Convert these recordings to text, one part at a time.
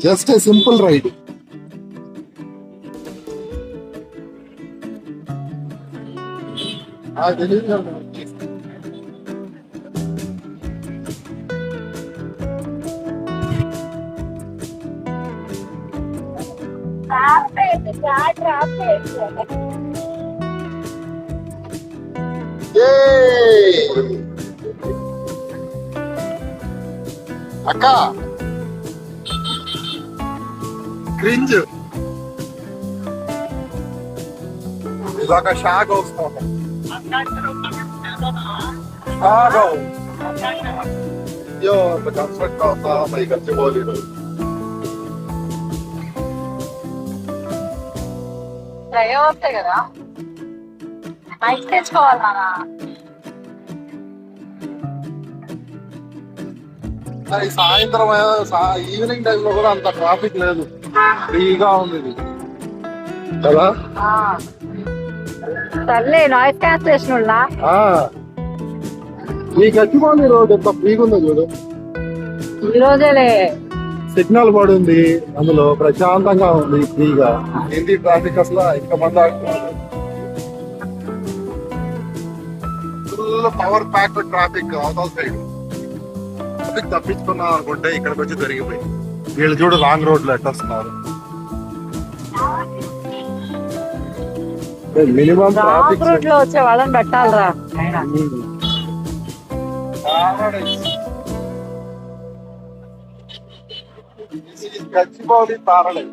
Just a simple ride. అక్క cringe ఇదొక shock వస్తుంది. Io faccio qualcosa, ma i calciatori. దయ వస్తాయి కదా, మైక్ తెచ్చుకోవాలి నాన్న. సాయంత్రం ఈవినింగ్ టైంలో కూడా అంత ట్రాఫిక్ లేదు, ఫ్రీగా ఉంది ఇది కదా. సర్లే, నాయిస్ క్యాన్సిలేషన్ ఉన్నా. ఈ గచ్చిబౌలి రోడ్ ఎంత ఫ్రీగా ఉందో చూడు. ఈ రోజేలే సిగ్నల్ పడి ఉంది, అందులో ప్రశాంతంగా ఉంది ఫ్రీగా. ఏంటి ట్రాఫిక్ అసలు ఇంకా మంది ఆడుతున్నారు. ఫుల్ పవర్ ప్యాక్ ట్రాఫిక్ అవతల సైడ్. ట్రాఫిక్ తప్పించుకున్నాం అనుకుంటే ఇక్కడికి వచ్చి జరిగిపోయింది. వీళ్ళు చూడు లాంగ్ రోడ్ లో ఎట్టొస్తున్నారు. మినిమం ట్రాఫిక్ రూట్ లో వచ్చే వాళ్ళని పెట్టాలరా. గచ్చిబౌలి తారలే.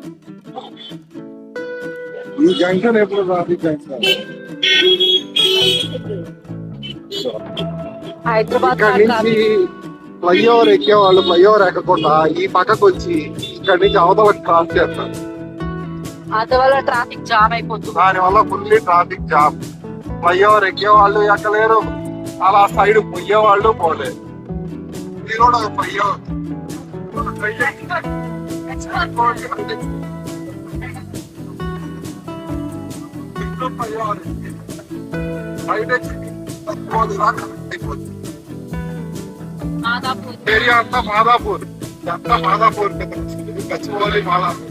ఈ జంక్షన్ ఎప్పుడు ట్రాఫిక్ జంక్షన్. హైదరాబాద్ ఇక్కడ నుంచి ఫ్లైఓవర్ ఎక్కే వాళ్ళు ఫ్లైఓవర్ ఎక్కకుండా ఈ పక్కకు వచ్చి ఇక్కడ నుంచి అవతలకు క్రాస్ చేస్తారు. అందువల్ల ట్రాఫిక్ జామ్ అయిపోతుంది. దానివల్ల ఫుల్ ట్రాఫిక్ జామ్. ఫ్లైఓవర్ ఎక్కే వాళ్ళు ఎక్కలేరు, అలా సైడ్ పోయే వాళ్ళు పోలేరు. ఇది కూడా ఫ్లైఓవర్. ఏరియా అంతా మాదాపూర్, అంతా మాదాపూర్ గచ్చిబౌలి మాదాపూర్.